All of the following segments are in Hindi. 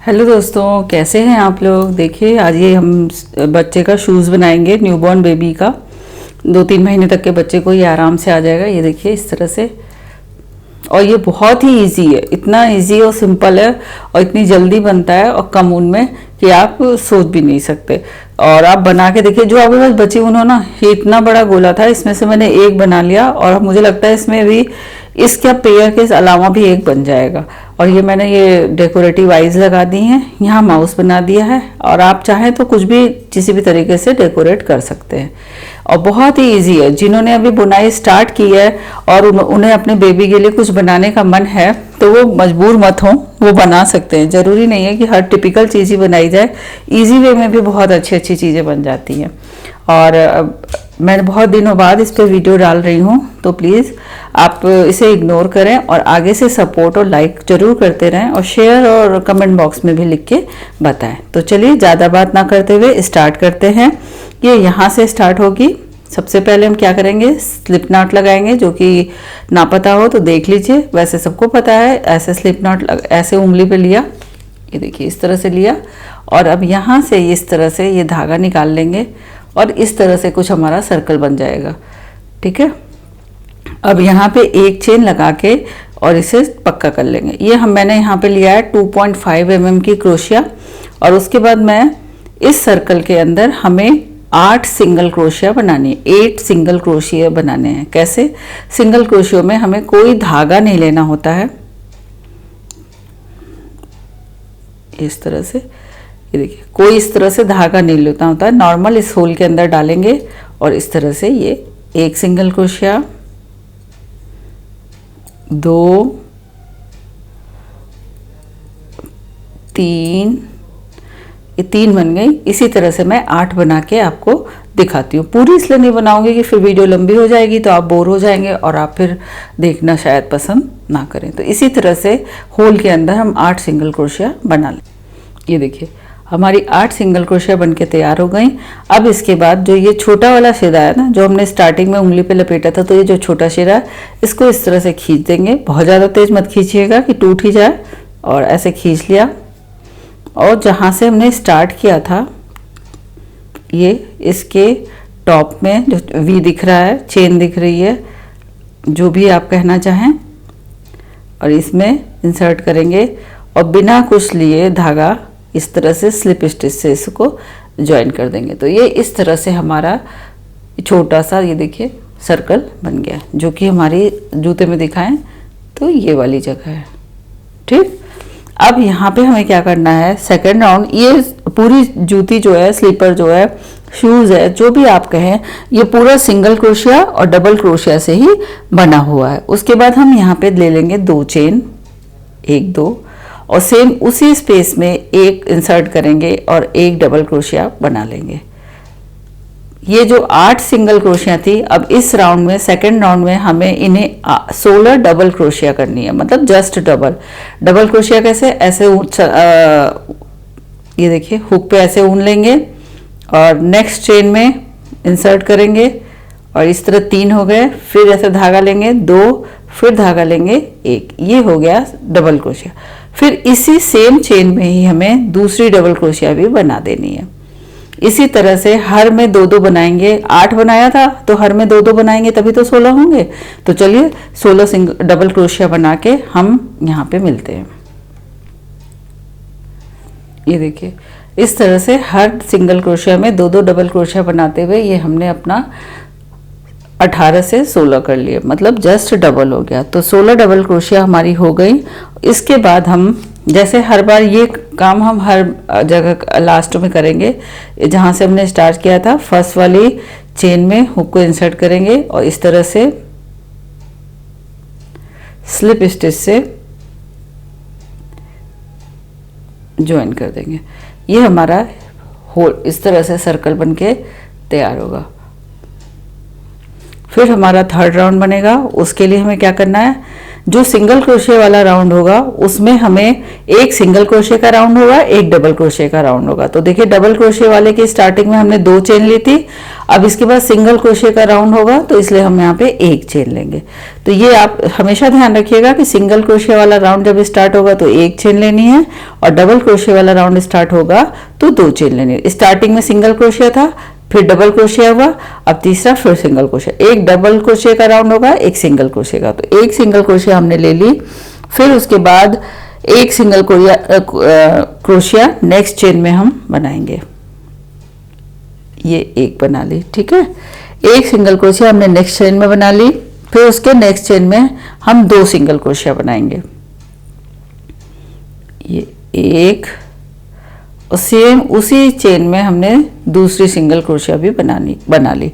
हेलो दोस्तों, कैसे हैं आप लोग। देखिए आज ये हम बच्चे का शूज़ बनाएंगे, न्यूबॉर्न बेबी का। 2-3 महीने तक के बच्चे को ये आराम से आ जाएगा। ये देखिए इस तरह से। और ये बहुत ही इजी है, इतना इजी और सिंपल है और इतनी जल्दी बनता है और कम ऊन में कि आप सोच भी नहीं सकते। और आप बना के देखिए, जो आपके पास बची ऊन हो ना, ये इतना बड़ा गोला था, इसमें से मैंने एक बना लिया और मुझे लगता है इसमें भी इसके पेयर के अलावा भी एक बन जाएगा। और ये मैंने ये डेकोरेटिव आइज लगा दी हैं, यहाँ माउस बना दिया है। और आप चाहें तो कुछ भी किसी भी तरीके से डेकोरेट कर सकते हैं और बहुत ही इजी है। जिन्होंने अभी बुनाई स्टार्ट की है और उन्हें अपने बेबी के लिए कुछ बनाने का मन है तो वो मजबूर मत हो, वो बना सकते हैं। ज़रूरी नहीं है कि हर टिपिकल चीज़ ही बनाई जाए, इजी वे में भी बहुत अच्छी अच्छी चीज़ें बन जाती हैं। और मैं बहुत दिनों बाद इस पर वीडियो डाल रही हूँ, तो प्लीज़ आप इसे इग्नोर करें और आगे से सपोर्ट और लाइक ज़रूर करते रहें और शेयर और कमेंट बॉक्स में भी लिख के बताएं। तो चलिए ज़्यादा बात ना करते हुए स्टार्ट करते हैं। ये यहाँ से स्टार्ट होगी। सबसे पहले हम क्या करेंगे, स्लिप नॉट लगाएंगे। जो कि ना पता हो तो देख लीजिए, वैसे सबको पता है। ऐसे स्लिप नॉट ऐसे उंगली पे लिया, ये देखिए इस तरह से लिया और अब यहाँ से इस तरह से ये धागा निकाल लेंगे और इस तरह से कुछ हमारा सर्कल बन जाएगा। ठीक है, अब यहाँ पे एक चेन लगा के और इसे पक्का कर लेंगे। ये मैंने यहाँ पे लिया है 2.5 mm की क्रोशिया। और उसके बाद मैं इस सर्कल के अंदर हमें 8 सिंगल क्रोशिया बनानी है, 8 सिंगल क्रोशिया बनाने हैं। कैसे? सिंगल क्रोशियो में हमें कोई धागा नहीं लेना होता है। इस तरह से, ये देखिए कोई इस तरह से धागा नहीं लेता होता है। नॉर्मल इस होल के अंदर डालेंगे और इस तरह से ये एक सिंगल क्रोशिया, 2, 3, ये 3 बन गई। इसी तरह से मैं 8 बना के आपको दिखाती हूँ। पूरी इसलिए नहीं बनाऊंगी कि फिर वीडियो लंबी हो जाएगी तो आप बोर हो जाएंगे और आप फिर देखना शायद पसंद ना करें। तो इसी तरह से होल के अंदर हम 8 सिंगल क्रोशिया बना लें। ये देखिए हमारी 8 सिंगल क्रोशिया बन के तैयार हो गई। अब इसके बाद जो ये छोटा वाला सिरा है ना, जो हमने स्टार्टिंग में उंगली पे लपेटा था, तो ये जो छोटा सिरा है इसको इस तरह से खींच देंगे। बहुत ज़्यादा तेज मत खींचिएगा कि टूट ही जाए। और ऐसे खींच लिया और जहाँ से हमने स्टार्ट किया था, ये इसके टॉप में जो वी दिख रहा है, चेन दिख रही है, जो भी आप कहना चाहें, और इसमें इंसर्ट करेंगे और बिना कुछ लिए धागा इस तरह से स्लिप स्टिच से इसको ज्वाइन कर देंगे। तो ये इस तरह से हमारा छोटा सा, ये देखिए सर्कल बन गया, जो कि हमारी जूते में दिखाएं तो ये वाली जगह है। ठीक, अब यहाँ पे हमें क्या करना है, सेकेंड राउंड। ये पूरी जूती जो है, स्लीपर जो है, शूज़ है, जो भी आप कहें, ये पूरा सिंगल क्रोशिया और डबल क्रोशिया से ही बना हुआ है। उसके बाद हम यहाँ पे ले लेंगे 2 चेन, 1, 2, और सेम उसी स्पेस में एक इंसर्ट करेंगे और एक डबल क्रोशिया बना लेंगे। ये जो 8 सिंगल क्रोशिया थी, अब इस राउंड में, सेकेंड राउंड में हमें इन्हें 16 डबल क्रोशिया करनी है, मतलब जस्ट डबल क्रोशिया। कैसे? ऐसे ये देखिए हुक पे ऐसे ऊन लेंगे और नेक्स्ट चेन में इंसर्ट करेंगे और इस तरह 3 हो गए। फिर ऐसे धागा लेंगे 2, फिर धागा लेंगे 1, ये हो गया डबल क्रोशिया। फिर इसी सेम चेन में ही हमें दूसरी डबल क्रोशिया भी बना देनी है। इसी तरह से हर में 2-2 बनाएंगे। 8 बनाया था तो हर में 2-2 बनाएंगे, तभी तो 16 होंगे। तो चलिए 16 डबल क्रोशिया बना के हम यहाँ पे मिलते हैं। ये देखिए इस तरह से हर सिंगल क्रोशिया में 2-2 डबल क्रोशिया बनाते हुए ये हमने अपना 18 से 16 कर लिए, मतलब जस्ट डबल हो गया। तो 16 डबल क्रोशिया हमारी हो गई। इसके बाद हम जैसे हर बार ये काम हम हर जगह लास्ट में करेंगे। जहाँ से हमने स्टार्ट किया था, फर्स्ट वाली चेन में हुक को इंसर्ट करेंगे और इस तरह से स्लिप स्टिच से ज्वाइन कर देंगे। ये हमारा होल इस तरह से सर्कल बन के तैयार होगा। फिर हमारा थर्ड राउंड बनेगा। उसके लिए हमें क्या करना है, जो सिंगल क्रोशे वाला राउंड होगा उसमें हमें एक सिंगल क्रोशे का राउंड होगा, एक डबल क्रोशे का राउंड होगा। तो देखिए डबल क्रोशे वाले की स्टार्टिंग में हमने 2 चेन ली थी, अब इसके बाद सिंगल क्रोशे का राउंड होगा तो इसलिए हम यहाँ पे 1 चेन लेंगे। तो ये आप हमेशा ध्यान रखिएगा कि सिंगल क्रोशे वाला राउंड जब स्टार्ट होगा तो 1 चेन लेनी है, और डबल क्रोशे वाला राउंड स्टार्ट होगा तो 2 चेन लेनी है। स्टार्टिंग में सिंगल क्रोशे था, फिर डबल क्रोशिया हुआ, अब तीसरा फिर सिंगल क्रोशिया। एक डबल क्रोशिया का राउंड होगा, एक सिंगल क्रोशिया का। तो एक सिंगल क्रोशिया हमने ले ली, फिर उसके बाद एक सिंगल क्रोशिया नेक्स्ट चेन में हम बनाएंगे। ये एक बना ली, ठीक है। एक सिंगल क्रोशिया हमने नेक्स्ट चेन में बना ली, फिर उसके नेक्स्ट चेन में हम 2 सिंगल क्रोशिया बनाएंगे। ये एक, और सेम उसी चेन में हमने दूसरी सिंगल क्रोशिया भी बना ली।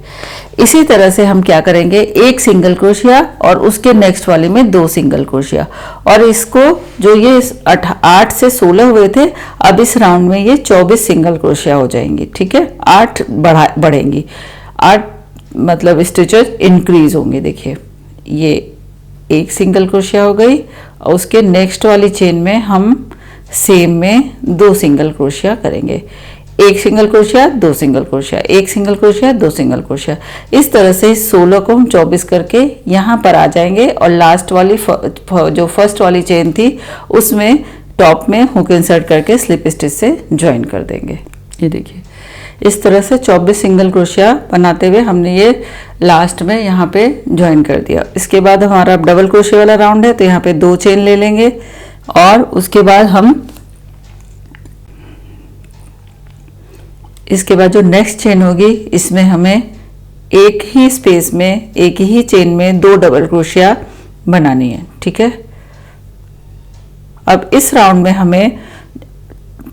इसी तरह से हम क्या करेंगे, एक सिंगल क्रोशिया और उसके नेक्स्ट वाले में 2 सिंगल क्रोशिया, और इसको जो ये 8 से 16 हुए थे, अब इस राउंड में ये 24 सिंगल क्रोशिया हो जाएंगी, ठीक है। 8 बढ़ेंगी, 8 मतलब स्टिचेस इंक्रीज होंगे। देखिए ये एक सिंगल क्रोशिया हो गई, और उसके नेक्स्ट वाली चेन में हम सेम में 2 सिंगल क्रोशिया करेंगे। एक सिंगल क्रोशिया, 2 सिंगल क्रोशिया, एक सिंगल क्रोशिया, 2 सिंगल क्रोशिया। इस तरह से 16 को हम 24 करके यहाँ पर आ जाएंगे, और लास्ट वाली जो फर्स्ट वाली चेन थी उसमें टॉप में हुक इंसर्ट करके स्लिप स्टिच से ज्वाइन कर देंगे। ये देखिए इस तरह से 24 सिंगल क्रोशिया बनाते हुए हमने ये लास्ट में यहाँ पे ज्वाइन कर दिया। इसके बाद हमारा डबल क्रोशिया वाला राउंड है, तो यहाँ पे 2 चेन ले लेंगे, और उसके बाद हम इसके बाद जो नेक्स्ट चेन होगी इसमें हमें एक ही स्पेस में, एक ही चेन में 2 डबल क्रोशिया बनानी है, ठीक है। अब इस राउंड में हमें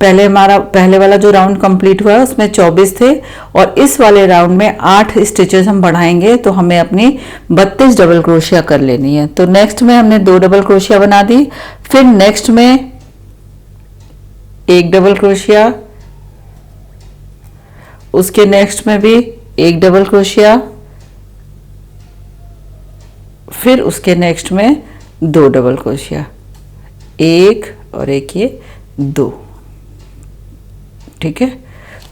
हमारा पहले वाला जो राउंड कंप्लीट हुआ है उसमें 24 थे, और इस वाले राउंड में 8 स्टिचेस हम बढ़ाएंगे, तो हमें अपनी 32 डबल क्रोशिया कर लेनी है। तो नेक्स्ट में हमने 2 डबल क्रोशिया बना दी, फिर नेक्स्ट में 1 डबल क्रोशिया, उसके नेक्स्ट में भी 1 डबल क्रोशिया, फिर उसके नेक्स्ट में 2 डबल क्रोशिया, 1 और 1 ये 2, ठीक है।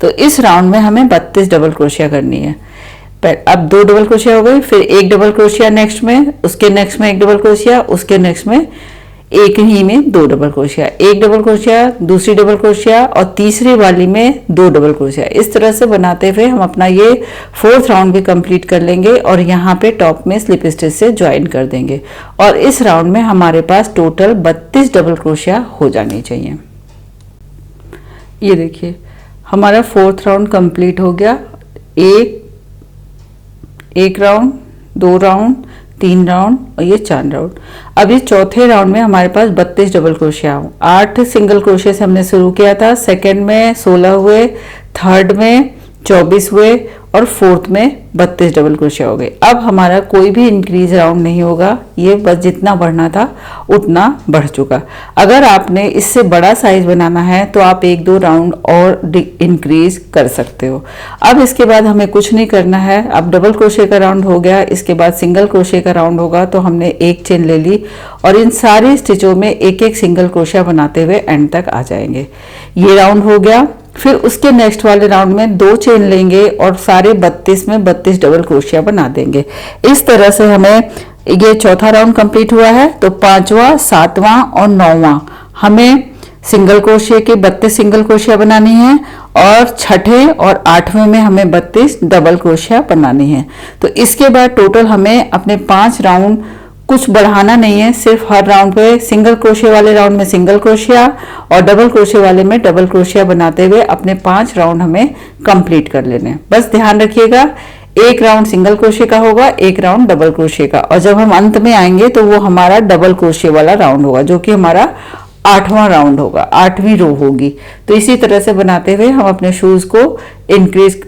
तो इस राउंड में हमें 32 डबल क्रोशिया करनी है। अब 2 डबल क्रोशिया हो गई, फिर 1 डबल क्रोशिया नेक्स्ट में, उसके नेक्स्ट में 1 डबल क्रोशिया, उसके नेक्स्ट में एक ही में 2 डबल क्रोशिया, 1 डबल क्रोशिया, दूसरी डबल क्रोशिया, और तीसरी वाली में 2 डबल क्रोशिया। इस तरह से बनाते हुए हम अपना ये 4th राउंड भी कंप्लीट कर लेंगे, और यहाँ पे टॉप में स्लिप स्टिच से ज्वाइन कर देंगे, और इस राउंड में हमारे पास टोटल 32 डबल क्रोशिया हो जानी चाहिए। ये देखिए हमारा 4th राउंड कंप्लीट हो गया। एक राउंड, 2 राउंड, 3 राउंड, और ये 4 राउंड। अब ये चौथे राउंड में हमारे पास 32 डबल क्रोशिया, 8 सिंगल क्रोशिया से हमने शुरू किया था, सेकंड में 16 हुए, थर्ड में 24 हुए, और 4th में 32 डबल क्रोशिया हो गए। अब हमारा कोई भी इंक्रीज राउंड नहीं होगा, ये बस जितना बढ़ना था उतना बढ़ चुका। अगर आपने इससे बड़ा साइज बनाना है तो आप 1-2 राउंड और इंक्रीज कर सकते हो। अब इसके बाद हमें कुछ नहीं करना है। अब डबल क्रोशिया का राउंड हो गया, इसके बाद सिंगल क्रोशिया का राउंड होगा, तो हमने 1 चेन ले ली, और इन सारी स्टिचों में 1-1 सिंगल क्रोशिया बनाते हुए एंड तक आ जाएंगे। ये राउंड हो गया। फिर उसके नेक्स्ट वाले राउंड में 2 चेन लेंगे, और सारे 32 में 32 डबल क्रोशिया बना देंगे। इस तरह से हमें ये चौथा राउंड कंप्लीट हुआ है। तो 5वां, 7वां और 9वां हमें सिंगल क्रोशिया के 32 सिंगल क्रोशिया बनानी है, और छठे और 8वें में हमें 32 डबल क्रोशिया बनानी है। तो इसके बाद टोटल हमें अपने 5 राउंड कुछ बढ़ाना नहीं है, सिर्फ हर राउंड पे सिंगल क्रोशिया वाले राउंड में सिंगल क्रोशिया और डबल क्रोशिया वाले में डबल क्रोशिया बनाते हुए अपने 5 राउंड हमें कंप्लीट कर लेने हैं। बस ध्यान रखिएगा, 1 राउंड सिंगल क्रोशिया का होगा, 1 राउंड डबल क्रोशिया का, और जब हम अंत में आएंगे तो वो हमारा डबल क्रोशिया वाला राउंड होगा, जो कि हमारा 8वां राउंड होगा, 8वीं रो होगी। तो इसी तरह से बनाते हुए हम अपने शूज को इंक्रीज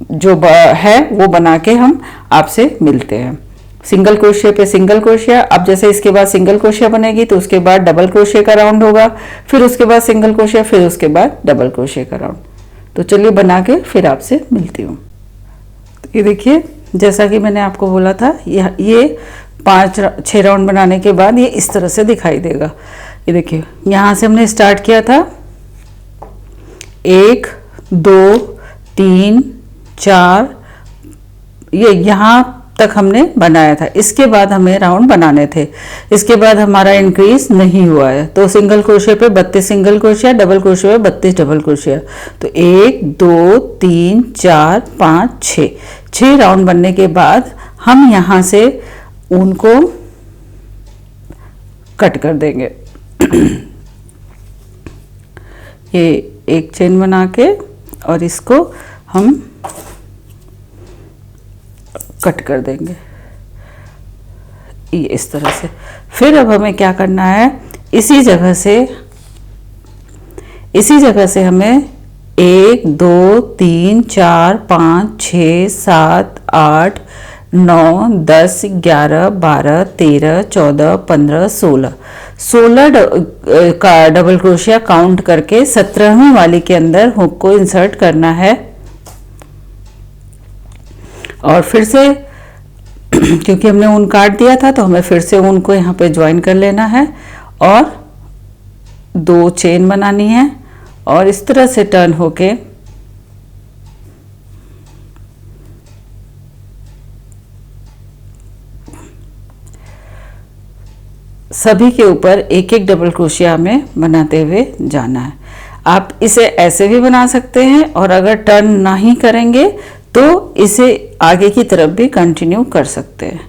जो है वो बना के हम आपसे मिलते हैं। सिंगल क्रोशिया पे सिंगल क्रोशिया। अब जैसे इसके बाद सिंगल क्रोशिया बनेगी तो उसके बाद डबल क्रोशिया का राउंड होगा, फिर उसके बाद सिंगल क्रोशिया, फिर उसके बाद डबल क्रोशिया का राउंड। तो चलिए बना के फिर आपसे मिलती हूँ। ये देखिए जैसा कि मैंने आपको बोला था, ये 6 राउंड बनाने के बाद ये इस तरह से दिखाई देगा। ये देखिए यहाँ से हमने स्टार्ट किया था 1 2 3 4, ये यहाँ तक हमने बनाया था। इसके बाद हमें राउंड बनाने थे, इसके बाद हमारा इंक्रीज नहीं हुआ है। तो सिंगल क्रोशिया पे 32 सिंगल क्रोशिया, डबल क्रोशिया पे 32 डबल क्रोशिया। तो 1 2 3 4 5 6 राउंड बनने के बाद हम यहाँ से ऊन को कट कर देंगे। ये एक चेन बना के और इसको हम कट कर देंगे ये इस तरह से। फिर अब हमें क्या करना है, इसी जगह से हमें 1 2 3 4 5 6 7 8 9 10 11 12 13 14 15 16 का डबल क्रोशिया काउंट करके 17वीं वाली के अंदर हुक को इंसर्ट करना है। और फिर से क्योंकि हमने ऊन काट दिया था तो हमें फिर से ऊन को यहाँ पे ज्वाइन कर लेना है और 2 चेन बनानी है और इस तरह से टर्न होके सभी के ऊपर एक एक डबल क्रोशिया हमें बनाते हुए जाना है। आप इसे ऐसे भी बना सकते हैं और अगर टर्न ना ही करेंगे तो इसे आगे की तरफ भी कंटिन्यू कर सकते हैं।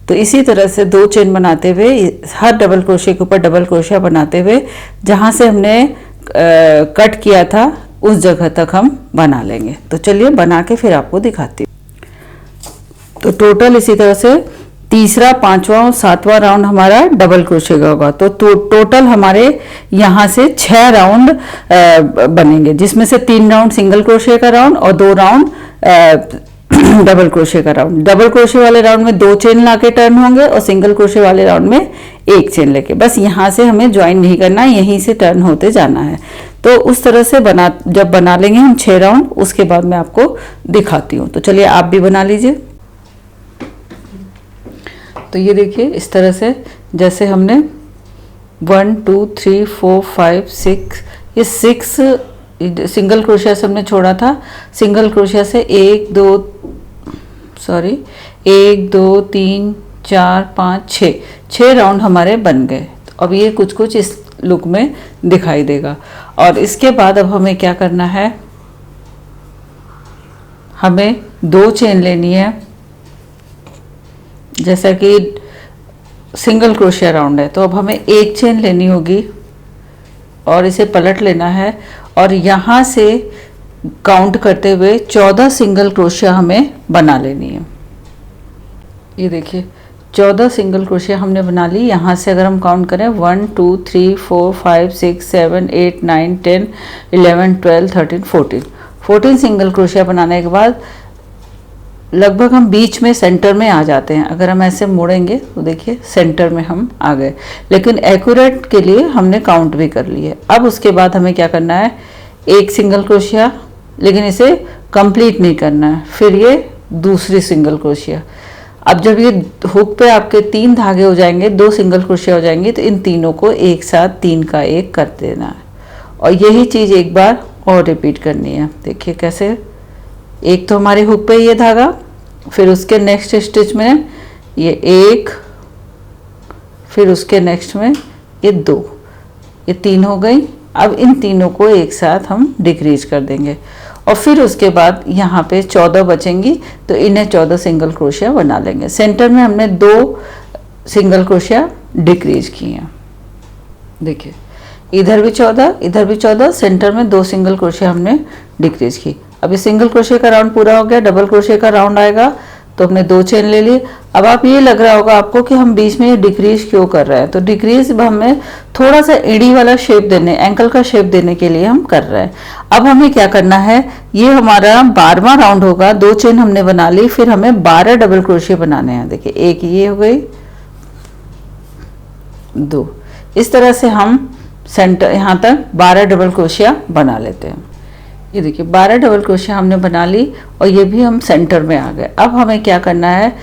तो इसी तरह से 2 चेन बनाते हुए हर डबल क्रोशिया के ऊपर डबल क्रोशिया बनाते हुए जहाँ से हमने कट किया था उस जगह तक हम बना लेंगे। तो चलिए बना के फिर आपको दिखाती हूँ। तो टोटल इसी तरह से तीसरा, 5वां और 7वां राउंड हमारा डबल क्रोशिया का होगा। तो टोटल हमारे यहाँ से 6 राउंड बनेंगे, जिसमें से 3 राउंड सिंगल क्रोशिया का राउंड और 2 राउंड डबल क्रोशिया का राउंड। डबल क्रोशिया वाले राउंड में 2 चेन लाके टर्न होंगे और सिंगल क्रोशिया वाले राउंड में 1 चेन लेके, बस यहाँ से हमें ज्वाइन नहीं करना है, यहीं से टर्न होते जाना है। तो उस तरह से जब बना लेंगे हम 6 राउंड, उसके बाद मैं आपको दिखाती हूँ। तो चलिए आप भी बना लीजिए। तो ये देखिए इस तरह से जैसे हमने 1 2 3 4 5 6, ये 6 सिंगल क्रोशिया से हमने छोड़ा था। सिंगल क्रोशिया से 1 2 3 4 5 6 राउंड हमारे बन गए। तो अब ये कुछ कुछ इस लुक में दिखाई देगा। और इसके बाद अब हमें क्या करना है, हमें 2 चेन लेनी है। जैसा कि सिंगल क्रोशिया राउंड है तो अब हमें 1 चेन लेनी होगी और इसे पलट लेना है और यहाँ से काउंट करते हुए 14 सिंगल क्रोशिया हमें बना लेनी है। ये देखिए 14 सिंगल क्रोशिया हमने बना ली। यहाँ से अगर हम काउंट करें 1 2 3 4 5 6 7 8 9 10 11 12 13 14 सिंगल क्रोशिया बनाने के बाद लगभग हम बीच में सेंटर में आ जाते हैं। अगर हम ऐसे मोड़ेंगे तो देखिए सेंटर में हम आ गए, लेकिन एक्यूरेट के लिए हमने काउंट भी कर ली है। अब उसके बाद हमें क्या करना है, 1 सिंगल क्रोशिया, लेकिन इसे कंप्लीट नहीं करना है। फिर ये दूसरी सिंगल क्रोशिया। अब जब ये हुक पे आपके 3 धागे हो जाएंगे, 2 सिंगल क्रोशिया हो जाएंगे, तो इन तीनों को एक साथ 3 का 1 कर देना है और यही चीज़ एक बार और रिपीट करनी है। देखिए कैसे, एक तो हमारे हुक पे ये धागा, फिर उसके नेक्स्ट स्टिच में ये 1, फिर उसके नेक्स्ट में ये 2, ये 3 हो गई। अब इन तीनों को एक साथ हम डिक्रीज कर देंगे और फिर उसके बाद यहाँ पे 14 बचेंगी, तो इन्हें 14 सिंगल क्रोशिया बना लेंगे। सेंटर में हमने 2 सिंगल क्रोशिया डिक्रीज किए हैं। देखिए इधर भी 14, इधर भी 14, सेंटर में 2 सिंगल क्रोशिया हमने डिक्रीज की। अभी सिंगल क्रोशिया का राउंड पूरा हो गया, डबल क्रोशिया का राउंड आएगा तो हमने 2 चेन ले ली। अब आप ये लग रहा होगा आपको कि हम बीच में ये डिक्रीज क्यों कर रहे हैं, तो डिक्रीज हमें थोड़ा सा एड़ी वाला शेप देने, एंकल का शेप देने के लिए हम कर रहे हैं। अब हमें क्या करना है, ये हमारा 12वां राउंड होगा। 2 चेन हमने बना ली, फिर हमें 12 डबल क्रोशिया बनाने हैं। देखिए एक ये हो गई, 2, इस तरह से हम सेंटर यहाँ तक 12 डबल क्रोशिया बना लेते हैं। ये देखिए 12 डबल क्रोशिया हमने बना ली और ये भी हम सेंटर में आ गए। अब हमें क्या करना है,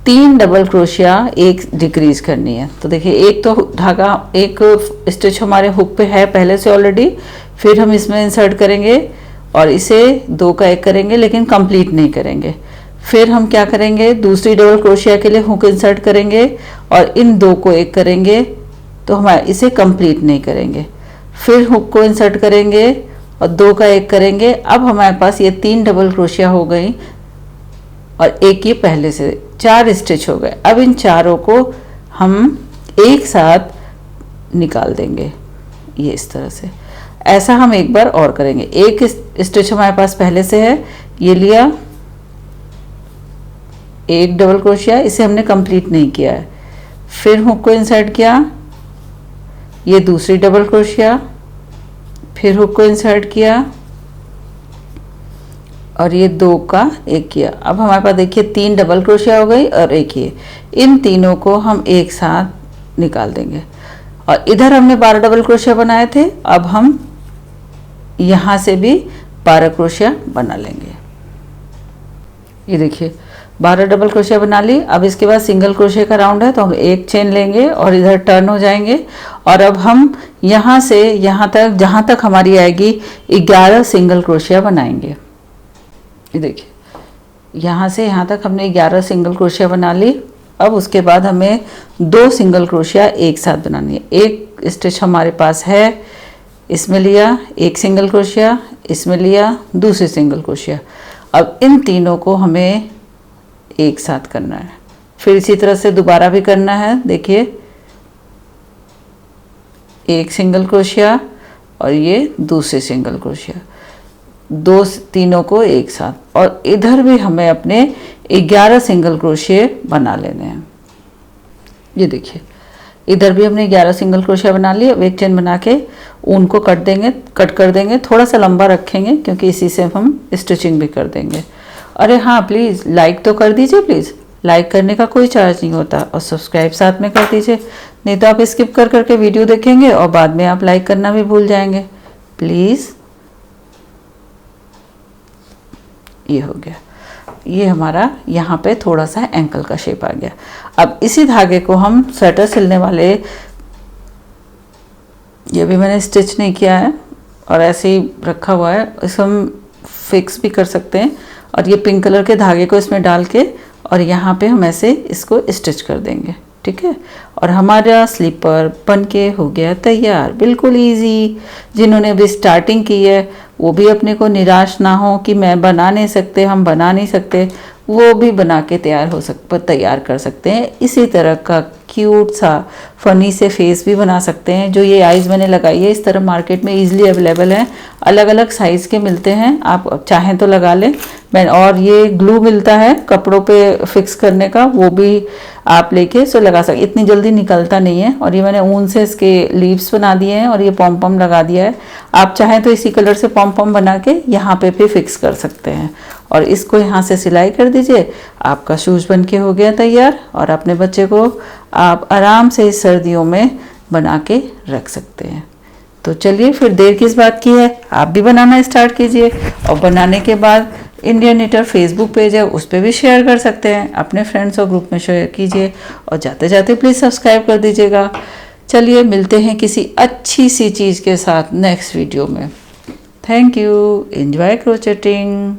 3 डबल क्रोशिया एक डिक्रीज करनी है। तो देखिए एक तो धागा, एक स्टिच हमारे हुक पे है पहले से ऑलरेडी, फिर हम इसमें इंसर्ट करेंगे और इसे 2 का 1 करेंगे लेकिन कंप्लीट नहीं करेंगे। फिर हम क्या करेंगे, दूसरी डबल क्रोशिया के लिए हुक इंसर्ट करेंगे और इन 2 को 1 करेंगे, तो हम इसे कंप्लीट नहीं करेंगे। फिर हुक को इंसर्ट करेंगे और 2 का 1 करेंगे। अब हमारे पास ये 3 डबल क्रोशिया हो गई और एक ये पहले से 4 स्टिच हो गए। अब इन चारों को हम एक साथ निकाल देंगे, ये इस तरह से। ऐसा हम एक बार और करेंगे। एक स्टिच हमारे पास पहले से है, ये लिया, एक डबल क्रोशिया, इसे हमने कंप्लीट नहीं किया है। फिर हुक को इंसर्ट किया, ये दूसरी डबल क्रोशिया, फिर हुक को इंसर्ट किया और ये 2 का 1 किया। अब हमारे पास देखिए 3 डबल क्रोशिया हो गई और एक ये, इन तीनों को हम एक साथ निकाल देंगे। और इधर हमने 12 डबल क्रोशिया बनाए थे, अब हम यहाँ से भी 12 क्रोशिया बना लेंगे। ये देखिए 12 डबल क्रोशिया बना ली। अब इसके बाद सिंगल क्रोशिया का राउंड है, तो हम एक चेन लेंगे और इधर टर्न हो जाएंगे। और अब हम यहाँ से यहाँ तक, जहाँ तक हमारी आएगी 11 सिंगल क्रोशिया बनाएंगे। ये देखिए यहाँ से यहाँ तक हमने 11 सिंगल क्रोशिया बना ली। अब उसके बाद हमें 2 सिंगल क्रोशिया एक साथ बनानी है। एक स्टिच हमारे पास है, इसमें लिया एक सिंगल क्रोशिया, इसमें लिया दूसरी सिंगल क्रोशिया। अब इन तीनों को हमें एक साथ करना है। फिर इसी तरह से दोबारा भी करना है। देखिए एक सिंगल क्रोशिया और ये दूसरी सिंगल क्रोशिया, तीनों को एक साथ। और इधर भी हमें अपने 11 सिंगल क्रोशिया बना लेने हैं। ये देखिए इधर भी हमने 11 सिंगल क्रोशिया बना लिए। अब एक चेन बना के ऊन को कट कर देंगे, थोड़ा सा लंबा रखेंगे क्योंकि इसी से हम स्टिचिंग भी कर देंगे। अरे हाँ, प्लीज़ लाइक तो कर दीजिए, प्लीज़ लाइक करने का कोई चार्ज नहीं होता, और सब्सक्राइब साथ में कर दीजिए, नहीं तो आप स्किप कर करके वीडियो देखेंगे और बाद में आप लाइक करना भी भूल जाएंगे। प्लीज़, ये हो गया, ये हमारा यहाँ पे थोड़ा सा एंकल का शेप आ गया। अब इसी धागे को हम स्वेटर सिलने वाले, ये भी मैंने स्टिच नहीं किया है और ऐसे ही रखा हुआ है, इसे हम फिक्स भी कर सकते हैं। और ये पिंक कलर के धागे को इसमें डाल के और यहाँ पे हम ऐसे इसको स्टिच कर देंगे, ठीक है। और हमारा स्लीपर बन के हो गया तैयार, बिल्कुल इजी। जिन्होंने अभी स्टार्टिंग की है वो भी अपने को निराश ना हो कि मैं बना नहीं सकते, हम बना नहीं सकते, वो भी बना के तैयार कर सकते हैं। इसी तरह का क्यूट सा फनी से फेस भी बना सकते हैं। जो ये आइज़ मैंने लगाई है इस तरह मार्केट में इजीली अवेलेबल है, अलग अलग साइज़ के मिलते हैं, आप चाहें तो लगा लें। और ये ग्लू मिलता है कपड़ों पे फिक्स करने का, वो भी आप लेके सो लगा सकते, इतनी जल्दी निकलता नहीं है। और ये मैंने ऊन से इसके लीव्स बना दिए हैं और ये पॉम पॉम लगा दिया है। आप चाहें तो इसी कलर से पॉम पॉम बना के यहाँ पे भी फिक्स कर सकते हैं और इसको यहाँ से सिलाई कर दीजिए, आपका शूज़ बन के हो गया तैयार। और अपने बच्चे को आप आराम से इस सर्दियों में बना के रख सकते हैं। तो चलिए फिर देर किस बात की है, आप भी बनाना स्टार्ट कीजिए। और बनाने के बाद इंडियन निटर फेसबुक पेज है, उस पर भी शेयर कर सकते हैं, अपने फ्रेंड्स और ग्रुप में शेयर कीजिए। और जाते जाते प्लीज़ सब्सक्राइब कर दीजिएगा। चलिए मिलते हैं किसी अच्छी सी चीज़ के साथ नेक्स्ट वीडियो में। Thank you, enjoy क्रोचेटिंग।